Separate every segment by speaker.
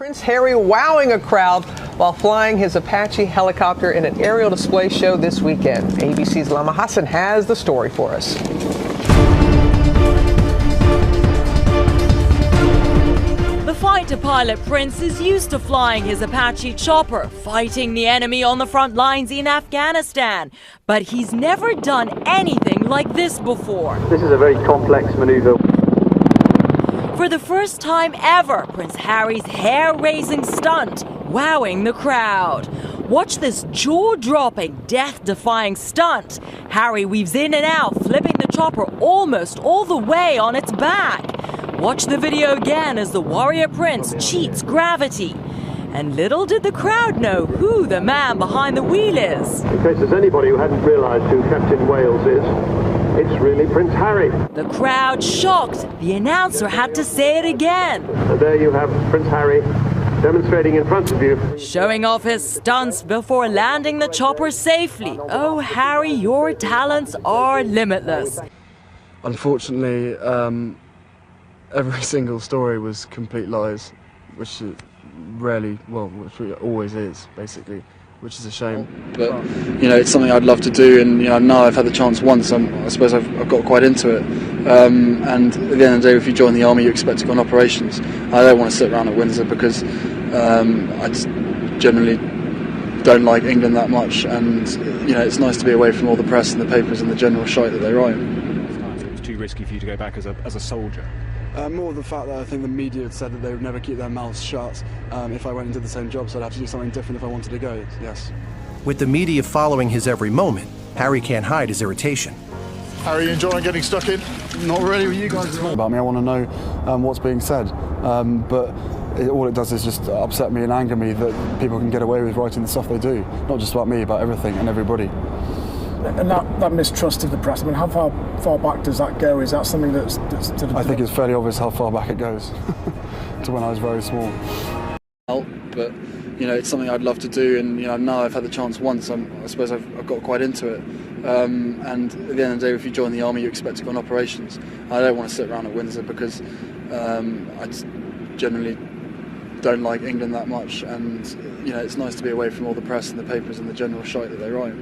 Speaker 1: Prince Harry wowing a crowd while flying his Apache helicopter in an aerial display show this weekend. ABC's Lama Hassan has the story for us.
Speaker 2: The fighter pilot Prince is used to flying his Apache chopper, fighting the enemy on the front lines in Afghanistan. But he's never done anything like this before.
Speaker 3: This is a very complex maneuver.
Speaker 2: For the first time ever, Prince Harry's hair-raising stunt, wowing the crowd. Watch this jaw-dropping, death-defying stunt. Harry weaves in and out, flipping the chopper almost all the way on its back. Watch the video again as the warrior prince cheats gravity. And little did the crowd know who the man behind the wheel is.
Speaker 3: In case there's anybody who hadn't realised who Captain Wales is, it's really Prince Harry.
Speaker 2: The crowd shocked. The announcer had to say it again.
Speaker 3: And there you have Prince Harry demonstrating in front of you.
Speaker 2: Showing off his stunts before landing the chopper safely. Oh, Harry, your talents are limitless.
Speaker 4: Unfortunately, every single story was complete lies, which it which it always is, basically, which is a shame. But, you know, it's something I'd love to do, and, you know, now I've had the chance once, I suppose I've got quite into it. And at the end of the day, if you join the army, you expect to go on operations. I don't want to sit around at Windsor because I just generally don't like England that much, and, you know, it's nice to be away from all the press and the papers and the general shite that they write.
Speaker 5: It was too risky for you to go back as a soldier.
Speaker 4: More the fact that I think the media had said that they would never keep their mouths shut if I went into the same job, so I'd have to do something different if I wanted to go, yes.
Speaker 6: With the media following his every moment, Harry can't hide his irritation.
Speaker 7: Harry, you enjoying getting stuck in?
Speaker 4: Not really with you guys at all. About me, I want to know what's being said, but all it does is just upset me and anger me that people can get away with writing the stuff they do. Not just about me, about everything and everybody.
Speaker 8: And that mistrust of the press, I mean, how far back does that go? Is that something that's sort of...
Speaker 4: I think it's fairly obvious how far back it goes, to when I was very small. But, you know, it's something I'd love to do, and, you know, now I've had the chance once, I suppose I've got quite into it. And at the end of the day, if you join the army, you expect to go on operations. I don't want to sit around at Windsor because I just generally don't like England that much, and, you know, it's nice to be away from all the press and the papers and the general shite that they write.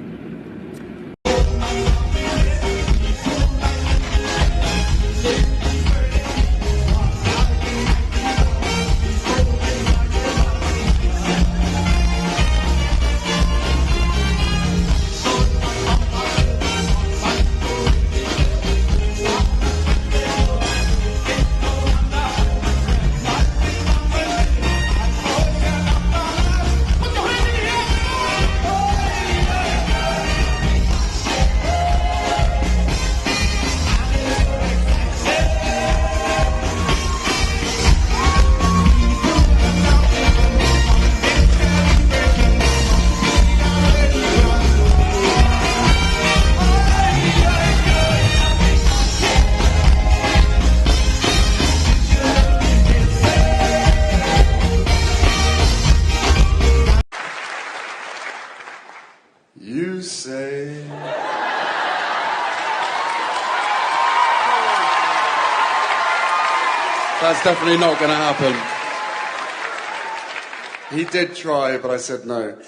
Speaker 4: You say...
Speaker 9: That's definitely not going to happen. He did try, but I said no.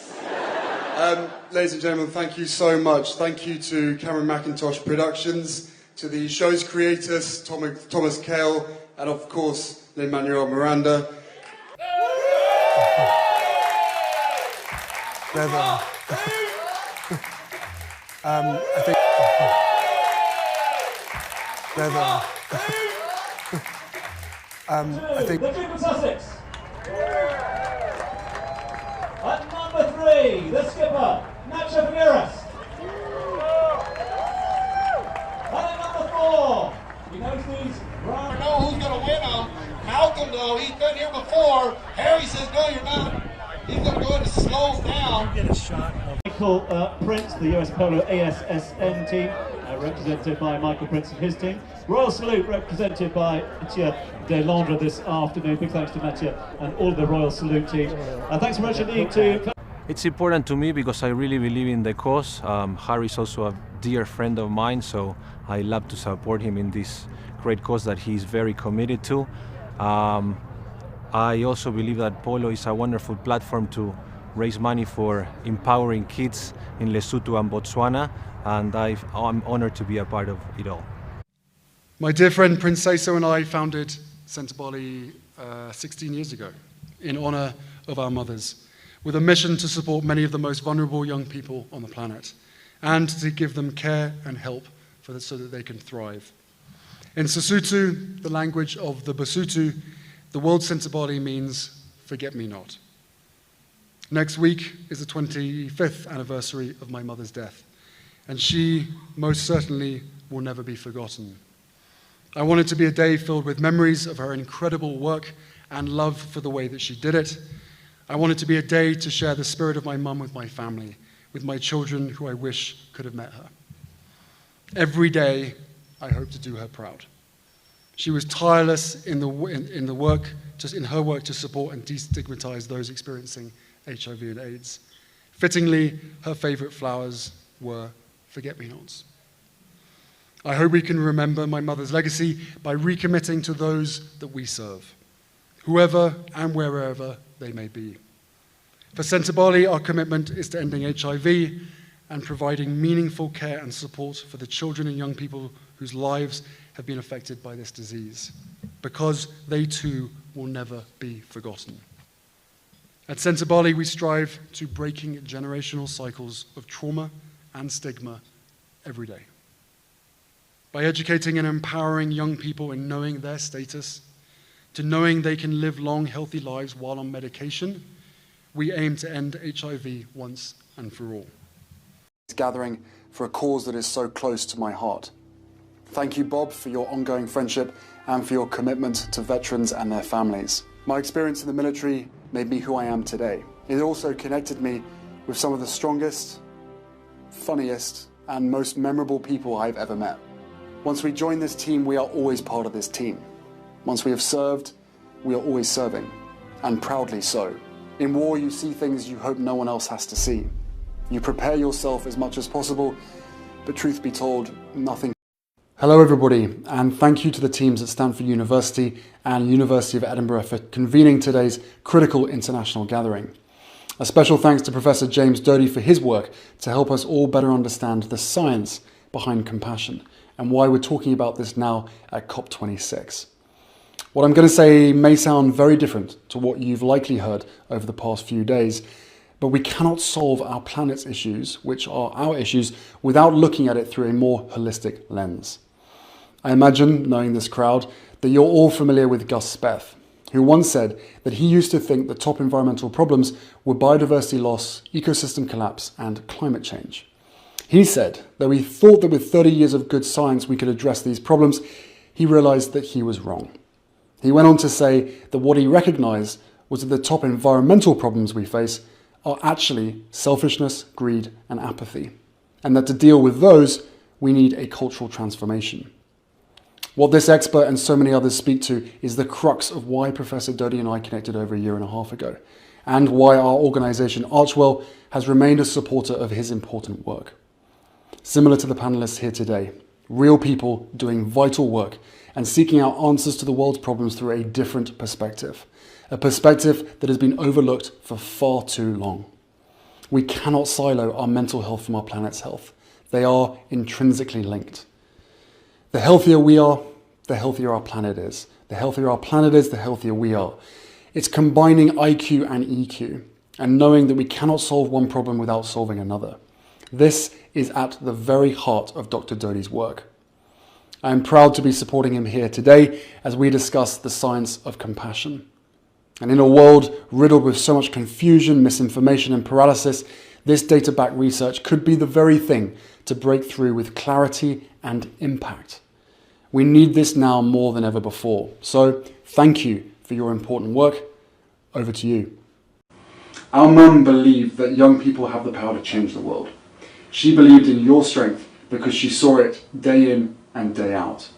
Speaker 9: Ladies and gentlemen, thank you so much. Thank you to Cameron McIntosh Productions, to the show's creators, Thomas Cale, and of course, Lin-Manuel Miranda.
Speaker 6: I think... I think...
Speaker 10: The Duke of Sussex. At number 3, the skipper, Nacho Figueras. And at number 4, he knows these round.
Speaker 11: I know who's going to win them. Malcolm, though, he's been here before. Harry says, no, you're not. He's going to go to slow down.
Speaker 10: Get a shot. Michael Prince, the US Polo ASSN team, represented by Michael Prince and his team. Royal Salute, represented by Mathieu de Londres this afternoon. Big thanks to Mathieu and all of the Royal Salute team. And thanks very much indeed to...
Speaker 12: It's important to me because I really believe in the cause. Harry's also a dear friend of mine, so I love to support him in this great cause that he's very committed to. I also believe that Polo is a wonderful platform to raise money for empowering kids in Lesotho and Botswana, and I'm honored to be a part of it all.
Speaker 9: My dear friend Prince Seeiso and I founded Centre 16 years ago in honor of our mothers, with a mission to support many of the most vulnerable young people on the planet and to give them care and help so that they can thrive. In Sesotho, the language of the Basotho, the World Centre means forget me not. Next week is the 25th anniversary of my mother's death, and she most certainly will never be forgotten. I want it to be a day filled with memories of her incredible work and love for the way that she did it. I want it to be a day to share the spirit of my mum with my family, with my children who I wish could have met her. Every day, I hope to do her proud. She was tireless in her work to support and destigmatize those experiencing HIV and AIDS. Fittingly, her favorite flowers were forget-me-nots. I hope we can remember my mother's legacy by recommitting to those that we serve, whoever and wherever they may be. For Centre Bali, our commitment is to ending HIV and providing meaningful care and support for the children and young people whose lives have been affected by this disease, because they too will never be forgotten. At Centre Bali, we strive to breaking generational cycles of trauma and stigma every day. By educating and empowering young people in knowing their status, to knowing they can live long, healthy lives while on medication, we aim to end HIV once and for all.
Speaker 13: Gathering for a cause that is so close to my heart. Thank you, Bob, for your ongoing friendship and for your commitment to veterans and their families. My experience in the military made me who I am today. It also connected me with some of the strongest, funniest, and most memorable people I've ever met. Once we join this team, we are always part of this team. Once we have served, we are always serving, and proudly so. In war, you see things you hope no one else has to see. You prepare yourself as much as possible, but truth be told, nothing. Hello everybody, and thank you to the teams at Stanford University and University of Edinburgh for convening today's critical international gathering. A special thanks to Professor James Doty for his work to help us all better understand the science behind compassion and why we're talking about this now at COP26. What I'm going to say may sound very different to what you've likely heard over the past few days, but we cannot solve our planet's issues, which are our issues, without looking at it through a more holistic lens. I imagine, knowing this crowd, that you're all familiar with Gus Speth, who once said that he used to think the top environmental problems were biodiversity loss, ecosystem collapse, and climate change. He said that we thought that with 30 years of good science we could address these problems. He realized that he was wrong. He went on to say that what he recognized was that the top environmental problems we face are actually selfishness, greed, and apathy, and that to deal with those, we need a cultural transformation. What this expert and so many others speak to is the crux of why Professor Doty and I connected over a year and a half ago, and why our organisation Archwell has remained a supporter of his important work. Similar to the panellists here today, real people doing vital work and seeking out answers to the world's problems through a different perspective, a perspective that has been overlooked for far too long. We cannot silo our mental health from our planet's health. They are intrinsically linked. The healthier we are, the healthier our planet is. The healthier our planet is, the healthier we are. It's combining IQ and EQ and knowing that we cannot solve one problem without solving another. This is at the very heart of Dr. Doty's work. I am proud to be supporting him here today as we discuss the science of compassion. And in a world riddled with so much confusion, misinformation, and paralysis, this data-backed research could be the very thing to break through with clarity and impact. We need this now more than ever before. So thank you for your important work. Over to you. Our mum believed that young people have the power to change the world. She believed in your strength because she saw it day in and day out.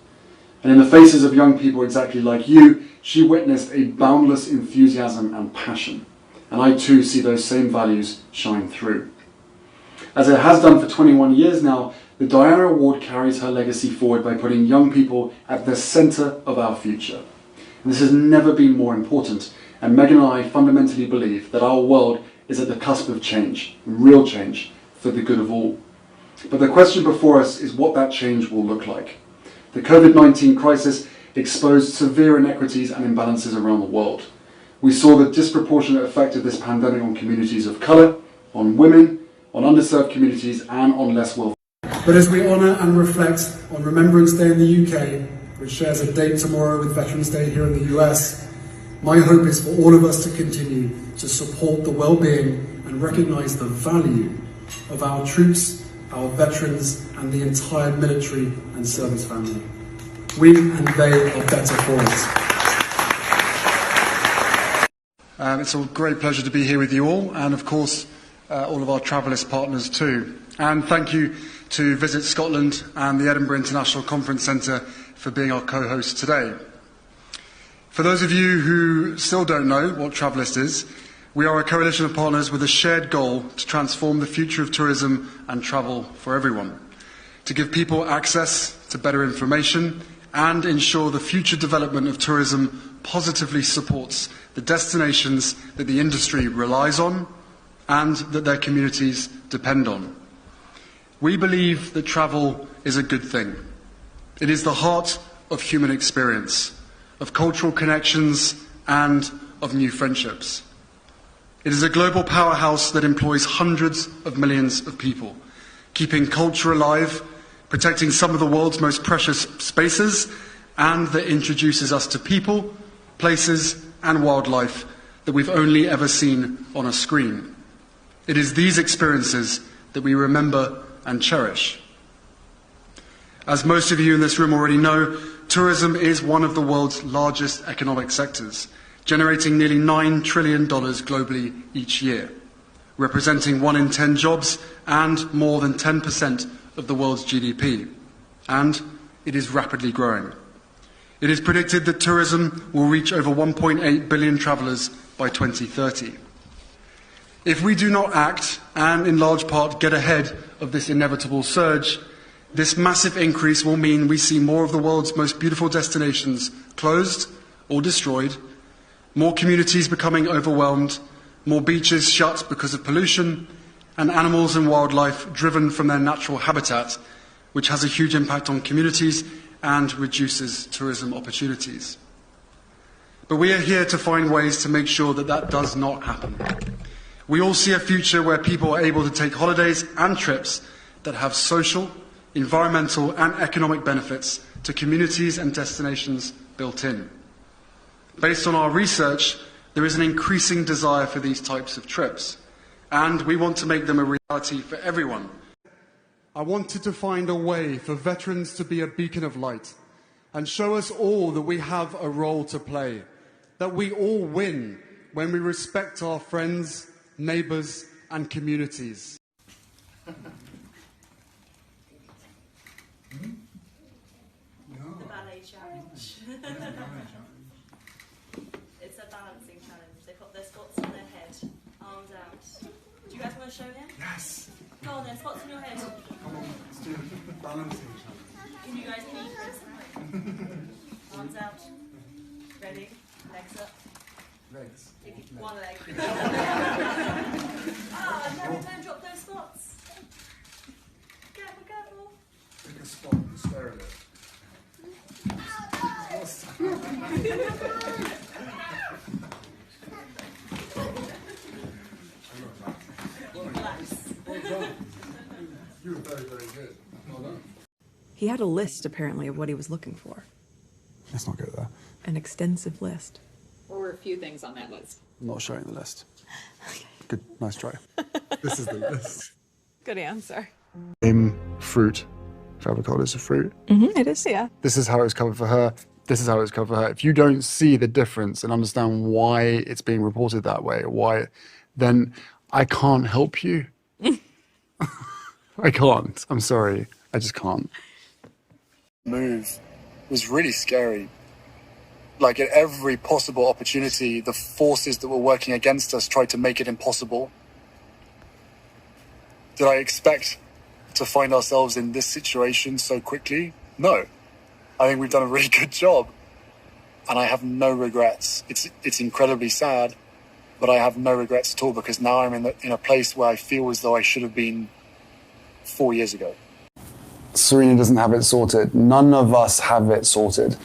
Speaker 13: And in the faces of young people exactly like you, she witnessed a boundless enthusiasm and passion. And I too see those same values shine through. As it has done for 21 years now, the Diana Award carries her legacy forward by putting young people at the centre of our future. And this has never been more important. And Meghan and I fundamentally believe that our world is at the cusp of change, real change, for the good of all. But the question before us is what that change will look like. The COVID-19 crisis exposed severe inequities and imbalances around the world. We saw the disproportionate effect of this pandemic on communities of colour, on women, on underserved communities, and on less wealthy.
Speaker 14: But as we honour and reflect on Remembrance Day in the UK, which shares a date tomorrow with Veterans Day here in the US, my hope is for all of us to continue to support the well-being and recognise the value of our troops, our veterans, and the entire military and service family. We and they are better for it.
Speaker 13: It's a great pleasure to be here with you all, and of course all of our Travelist partners too. And thank you to Visit Scotland and the Edinburgh International Conference Centre for being our co-host today. For those of you who still don't know what Travelist is, we are a coalition of partners with a shared goal to transform the future of tourism and travel for everyone, to give people access to better information and ensure the future development of tourism positively supports the destinations that the industry relies on and that their communities depend on. We believe that travel is a good thing. It is the heart of human experience, of cultural connections and of new friendships. It is a global powerhouse that employs hundreds of millions of people, keeping culture alive, protecting some of the world's most precious spaces, and that introduces us to people, places, and wildlife that we've only ever seen on a screen. It is these experiences that we remember and cherish. As most of you in this room already know, tourism is one of the world's largest economic sectors, generating nearly $9 trillion globally each year, representing 1 in 10 jobs and more than 10% of the world's GDP. And it is rapidly growing. It is predicted that tourism will reach over 1.8 billion travellers by 2030. If we do not act, and in large part get ahead of this inevitable surge, this massive increase will mean we see more of the world's most beautiful destinations closed or destroyed, more communities becoming overwhelmed, more beaches shut because of pollution, and animals and wildlife driven from their natural habitat, which has a huge impact on communities and reduces tourism opportunities. But we are here to find ways to make sure that that does not happen. We all see a future where people are able to take holidays and trips that have social, environmental and economic benefits to communities and destinations built in. Based on our research, there is an increasing desire for these types of trips, and we want to make them a reality for everyone. I wanted to find a way for veterans to be a beacon of light and show us all that we have a role to play, that we all win when we respect our friends, neighbours and communities.
Speaker 15: The ballet challenge. It's a balancing challenge. They've got their spots on their head, arms out. Do you guys want to show him?
Speaker 13: Yes.
Speaker 15: Go on then, spots on your head.
Speaker 13: Come on, let's do a balancing challenge.
Speaker 15: Can you guys peek this? Arms out. Ready? Legs up.
Speaker 13: Legs.
Speaker 15: One leg. No, don't drop those spots. Careful, careful.
Speaker 13: Pick a spot and stare at it. You were very, very good. Well done.
Speaker 16: He had a list, apparently, of what he was looking for.
Speaker 13: Let's not go there.
Speaker 16: An extensive list.
Speaker 17: There were a few things on that list.
Speaker 13: I'm not showing the list. Good, nice try. This is the list.
Speaker 16: Good answer.
Speaker 13: Fruit. For avocado is a fruit.
Speaker 16: It is, yeah.
Speaker 13: This is how it was covered for her. This is how it was covered for her. If you don't see the difference and understand why it's being reported that way, then I can't help you. I can't. I'm sorry. I just can't. Move was really scary. Like at every possible opportunity, the forces that were working against us tried to make it impossible. Did I expect to find ourselves in this situation so quickly? No. I think we've done a really good job. and I have no regrets. It's incredibly sad, but I have no regrets at all because now I'm in a place where I feel as though I should have been 4 years ago. Serena doesn't have it sorted. None of us have it sorted.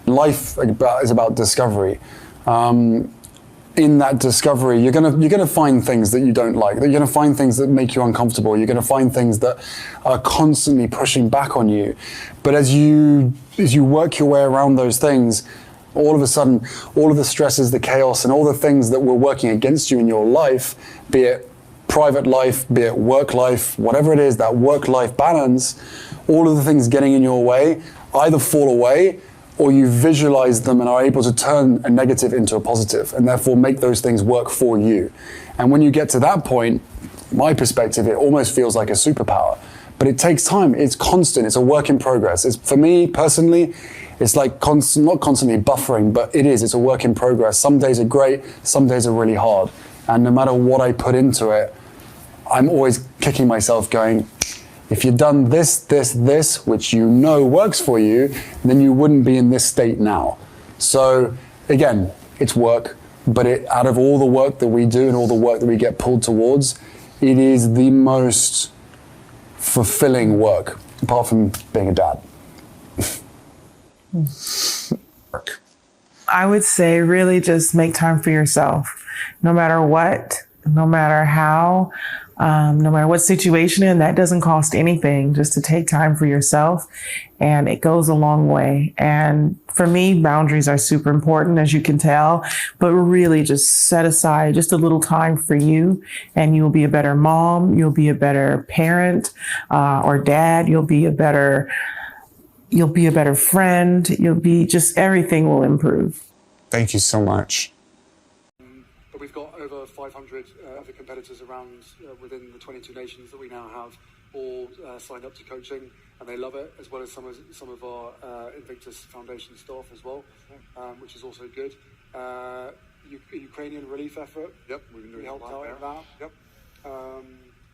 Speaker 13: Life is about discovery. In that discovery, you're gonna find things that you don't like. You're gonna find things that make you uncomfortable. You're gonna find things that are constantly pushing back on you. But as you work your way around those things, all of a sudden, all of the stresses, the chaos, and all the things that were working against you in your life, be it private life, be it work life, whatever it is, that work-life balance, all of the things getting in your way either fall away or you visualize them and are able to turn a negative into a positive and therefore make those things work for you. And when you get to that point, my perspective, it almost feels like a superpower. But it takes time. It's constant. It's a work in progress. For me, personally, it's like not constantly buffering, but it is. It's a work in progress. Some days are great. Some days are really hard. And no matter what I put into it, I'm always kicking myself going, if you'd done this, which you know works for you, then you wouldn't be in this state now. So again, it's work, but out of all the work that we do and all the work that we get pulled towards, it is the most fulfilling work, apart from being a dad.
Speaker 18: I would say really just make time for yourself, no matter what, no matter how, no matter what situation you're in, that doesn't cost anything, just to take time for yourself, and it goes a long way. And for me, boundaries are super important, as you can tell, but really just set aside just a little time for you, and you'll be a better mom, you'll be a better parent or dad, you'll be a better friend, everything will improve.
Speaker 13: Thank you so much. But we've got over 500 other competitors around within the 22 nations that we now have, all signed up to coaching, and they love it, as well as some of our Invictus Foundation staff as well, which is also good. Ukrainian relief effort.
Speaker 19: Yep, we've been doing
Speaker 13: helped out
Speaker 19: there.
Speaker 13: with that.
Speaker 19: Yep.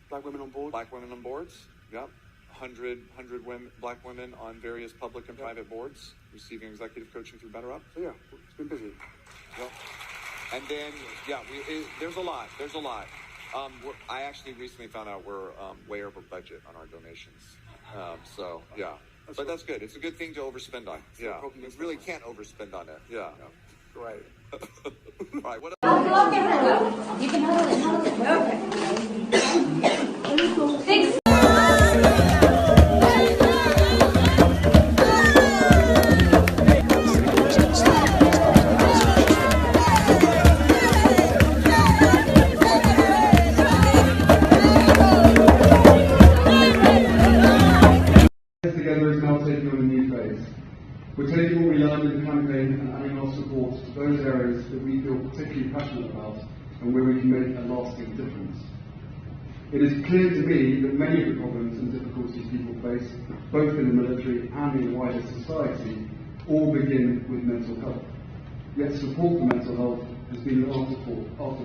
Speaker 13: Black women on board.
Speaker 19: Black women on boards. Yep. 100 women, black women on various public and private boards, receiving executive coaching through BetterUp.
Speaker 13: So yeah, it's been busy.
Speaker 19: Yep. And then, there's a lot. I actually recently found out we're way over budget on our donations. So, yeah. But that's good. It's a good thing to overspend on. Yeah. You really can't overspend on it. Yeah.
Speaker 13: Right.
Speaker 19: All right. What
Speaker 20: You can hold it. Okay. Thanks.
Speaker 3: We're taking what we learned in the campaign and adding our support to those areas that we feel particularly passionate about and where we can make a lasting difference. It is clear to me that many of the problems and difficulties people face, both in the military and in wider society, all begin with mental health. Yet support for mental health has been an afterthought for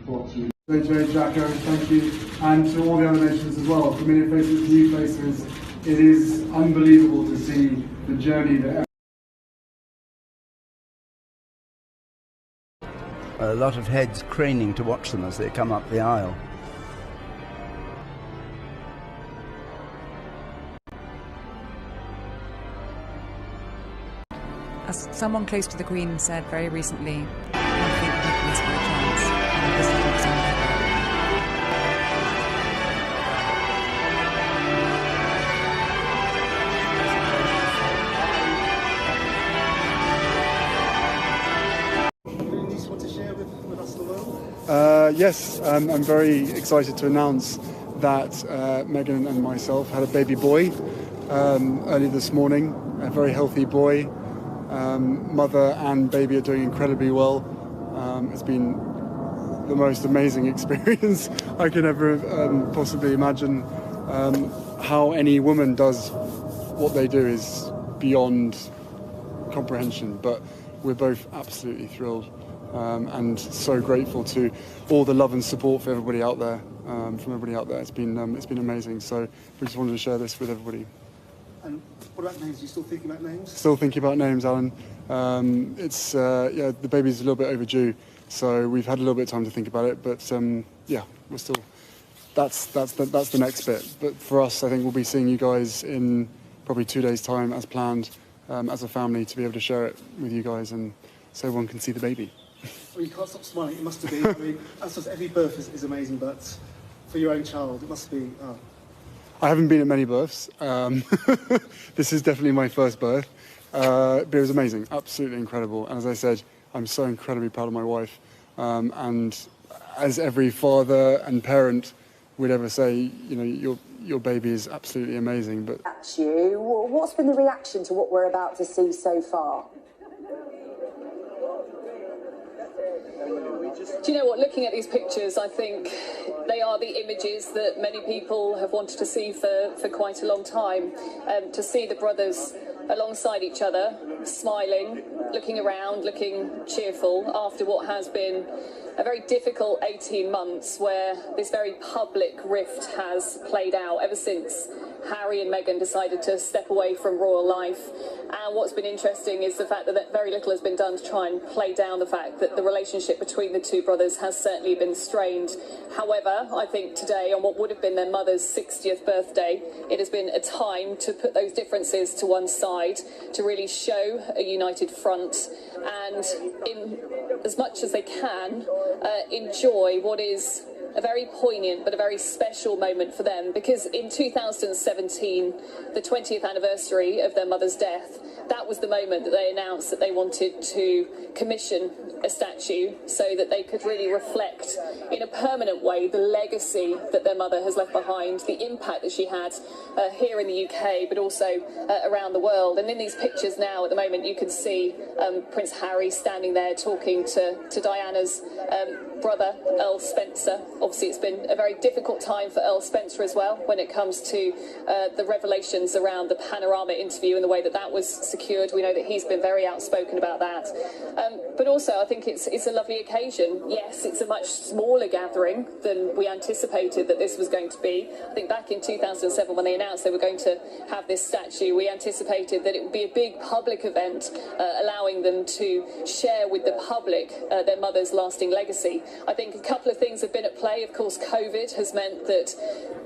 Speaker 3: far too long. Jay, Jacko, thank you, and to all the other nations as well. Familiar faces, new faces. It is unbelievable to see the journey that.
Speaker 21: A lot of heads craning to watch them as they come up the aisle.
Speaker 22: As someone close to the Queen said very recently, I think we miss our chance, and this is what's on there.
Speaker 13: Yes, I'm very excited to announce that Meghan and myself had a baby boy early this morning, a very healthy boy. Mother and baby are doing incredibly well. It's been the most amazing experience I could ever possibly imagine. How any woman does what they do is beyond comprehension, but we're both absolutely thrilled. And so grateful to all the love and support for everybody out there, from everybody out there. It's been amazing. So we just wanted to share this with everybody.
Speaker 1: And what about names? Are you still thinking about names?
Speaker 9: Still thinking about names, Alan. The baby's a little bit overdue, so we've had a little bit of time to think about it. But we're still. That's the next bit. But for us, I think we'll be seeing you guys in probably 2 days' time, as planned, as a family, to be able to share it with you guys, and so everyone can see the baby.
Speaker 1: Well, you can't stop smiling. It must have been. I mean, I suppose every birth is amazing, but for your own child, it must be. Oh.
Speaker 9: I haven't been at many births. This is definitely my first birth, but it was amazing, absolutely incredible. And as I said, I'm so incredibly proud of my wife. And as every father and parent would ever say, you know, your baby is absolutely amazing. But
Speaker 2: what's been the reaction to what we're about to see so far?
Speaker 17: Do you know what, looking at these pictures, I think they are the images that many people have wanted to see for quite a long time. To see the brothers alongside each other, smiling, looking around, looking cheerful after what has been a very difficult 18 months where this very public rift has played out ever since Harry and Meghan decided to step away from royal life. And what's been interesting is the fact that very little has been done to try and play down the fact that the relationship between the two brothers has certainly been strained. However, I think today, on what would have been their mother's 60th birthday, it has been a time to put those differences to one side, to really show a united front, and in as much as they can, enjoy what is a very poignant but a very special moment for them, because in 2017, the 20th anniversary of their mother's death, that was the moment that they announced that they wanted to commission a statue so that they could really reflect in a permanent way the legacy that their mother has left behind, the impact that she had here in the UK but also around the world. And in these pictures now at the moment you can see Prince Harry standing there talking to Diana's brother Earl Spencer. Obviously it's been a very difficult time for Earl Spencer as well when it comes to the revelations around the Panorama interview and the way that that was secured. We know that he's been very outspoken about that. But also I think it's a lovely occasion. Yes, it's a much smaller gathering than we anticipated that this was going to be. I think back in 2007 when they announced they were going to have this statue, we anticipated that it would be a big public event allowing them to share with the public their mother's lasting legacy. I think a couple of things have been at play. Of course, COVID has meant that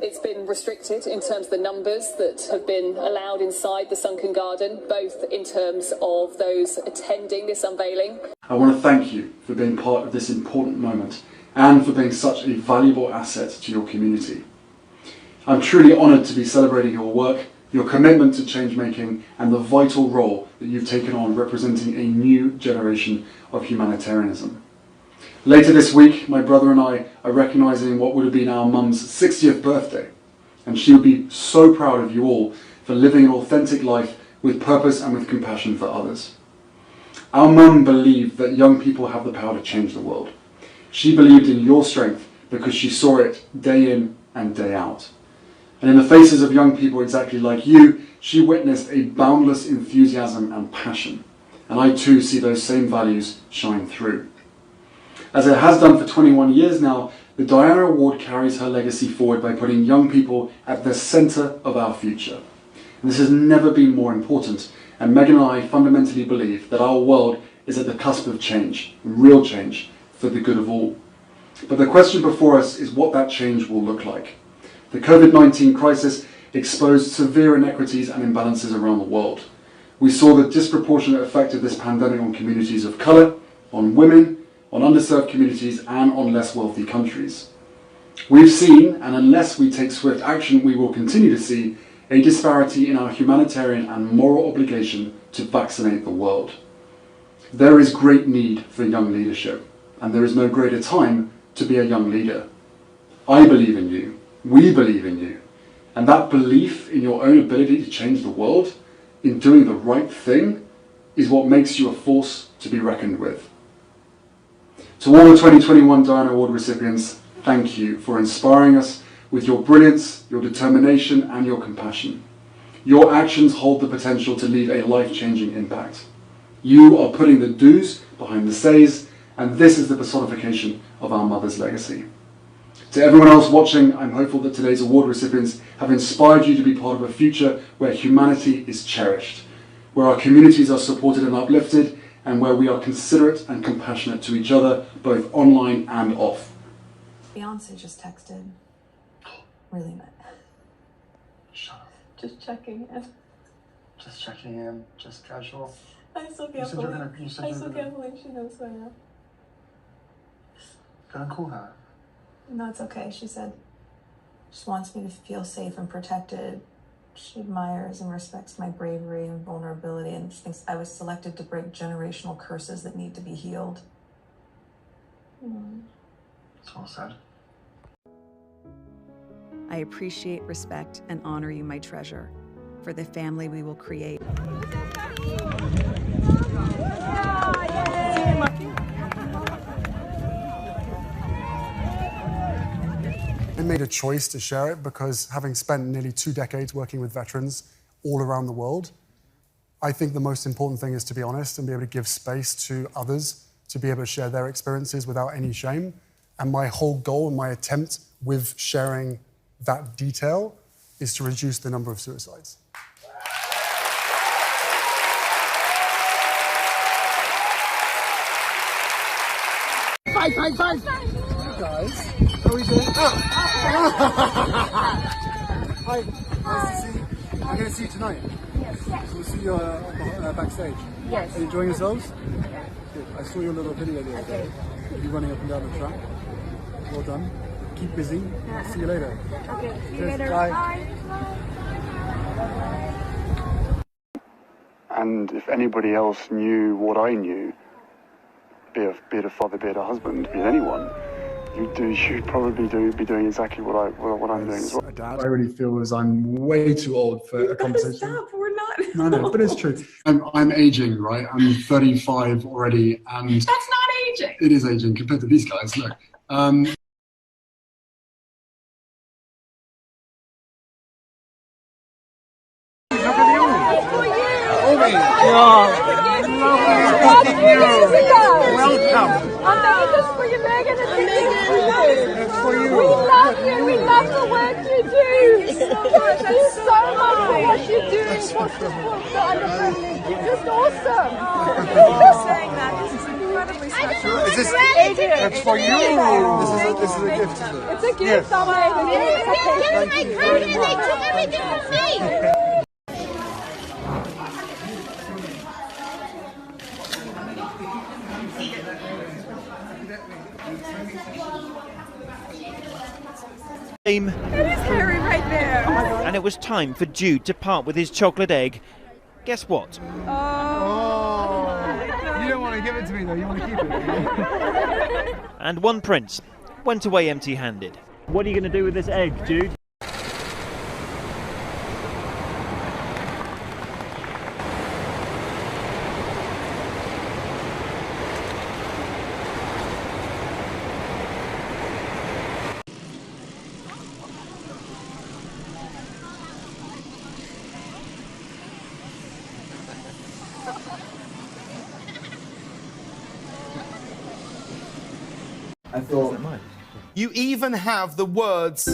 Speaker 17: it's been restricted in terms of the numbers that have been allowed inside the sunken garden, both in terms of those attending this unveiling.
Speaker 9: I want to thank you for being part of this important moment and for being such a valuable asset to your community. I'm truly honoured to be celebrating your work, your commitment to change making, and the vital role that you've taken on representing a new generation of humanitarianism. Later this week, my brother and I are recognising what would have been our mum's 60th birthday, and she would be so proud of you all for living an authentic life with purpose and with compassion for others. Our mum believed that young people have the power to change the world. She believed in your strength because she saw it day in and day out. And in the faces of young people exactly like you, she witnessed a boundless enthusiasm and passion. And I too see those same values shine through. As it has done for 21 years now, the Diana Award carries her legacy forward by putting young people at the centre of our future. And this has never been more important, and Meghan and I fundamentally believe that our world is at the cusp of change, real change, for the good of all. But the question before us is what that change will look like. The COVID-19 crisis exposed severe inequities and imbalances around the world. We saw the disproportionate effect of this pandemic on communities of colour, on women, on underserved communities and on less wealthy countries. We've seen, and unless we take swift action, we will continue to see a disparity in our humanitarian and moral obligation to vaccinate the world. There is great need for young leadership, and there is no greater time to be a young leader. I believe in you, we believe in you, and that belief in your own ability to change the world, in doing the right thing, is what makes you a force to be reckoned with. To all the 2021 Diana Award recipients, thank you for inspiring us with your brilliance, your determination and your compassion. Your actions hold the potential to leave a life-changing impact. You are putting the do's behind the says, and this is the personification of our mother's legacy.
Speaker 13: To everyone else watching, I'm hopeful that today's award recipients have inspired you to be part of a future where humanity is cherished, where our communities are supported and uplifted, and where we are considerate and compassionate to each other, both online and off.
Speaker 22: Beyonce just texted. Really meant.
Speaker 5: Shut up.
Speaker 22: Just checking in.
Speaker 5: Just checking in. Just casual.
Speaker 22: I still can't believe she knows who I am.
Speaker 5: Gonna call her.
Speaker 22: No, it's okay. She said she wants me to feel safe and protected. She admires and respects my bravery and vulnerability, and she thinks I was selected to break generational curses that need to be healed.
Speaker 5: It's all said.
Speaker 22: I appreciate, respect, and honor you, my treasure, for the family we will create.
Speaker 13: I made a choice to share it because having spent nearly 2 decades working with veterans all around the world, I think the most important thing is to be honest and be able to give space to others to be able to share their experiences without any shame. And my whole goal and my attempt with sharing that detail is to reduce the number of suicides.
Speaker 1: Five.
Speaker 13: Hey guys, how are we doing? Hi, nice to see you. I'm going to see you tonight.
Speaker 20: Yes.
Speaker 13: So we'll see you backstage.
Speaker 20: Yes.
Speaker 13: Are you enjoying yourselves? Good. I saw your little video the other day. You running up and down the track. Well done. Keep busy. See you later.
Speaker 20: Okay, see you
Speaker 13: Cheers.
Speaker 20: later.
Speaker 13: Bye.
Speaker 3: And if anybody else knew what I knew, be it a father, be it a husband, be it anyone, you'd probably be doing exactly what I'm doing as well.
Speaker 13: Dad, I really feel as I'm way too old for a conversation.
Speaker 22: Stop, we're not.
Speaker 13: No, but it's true. I'm aging, right? I'm 35 already, and
Speaker 22: That's not aging.
Speaker 13: it is aging compared to these guys. Look.
Speaker 20: Welcome. This is for you, Meghan. It's for you. We love you. We love the work you do. Thank you so much for what you do. For underprivileged. You're just awesome. Thank you for saying that. This is incredibly special.
Speaker 13: Is this? It's for you. This is a gift.
Speaker 20: It's a gift. I'm
Speaker 13: Thank you very much.
Speaker 20: They took everything from me.
Speaker 7: It
Speaker 16: is Harry right there.
Speaker 7: And it was time for Jude to part with his chocolate egg. Guess what?
Speaker 13: Oh. You don't want to give it to me though, you want to keep it.
Speaker 7: And one prince went away empty-handed.
Speaker 10: What are you going to do with this egg, Jude?
Speaker 23: I thought, you even have the words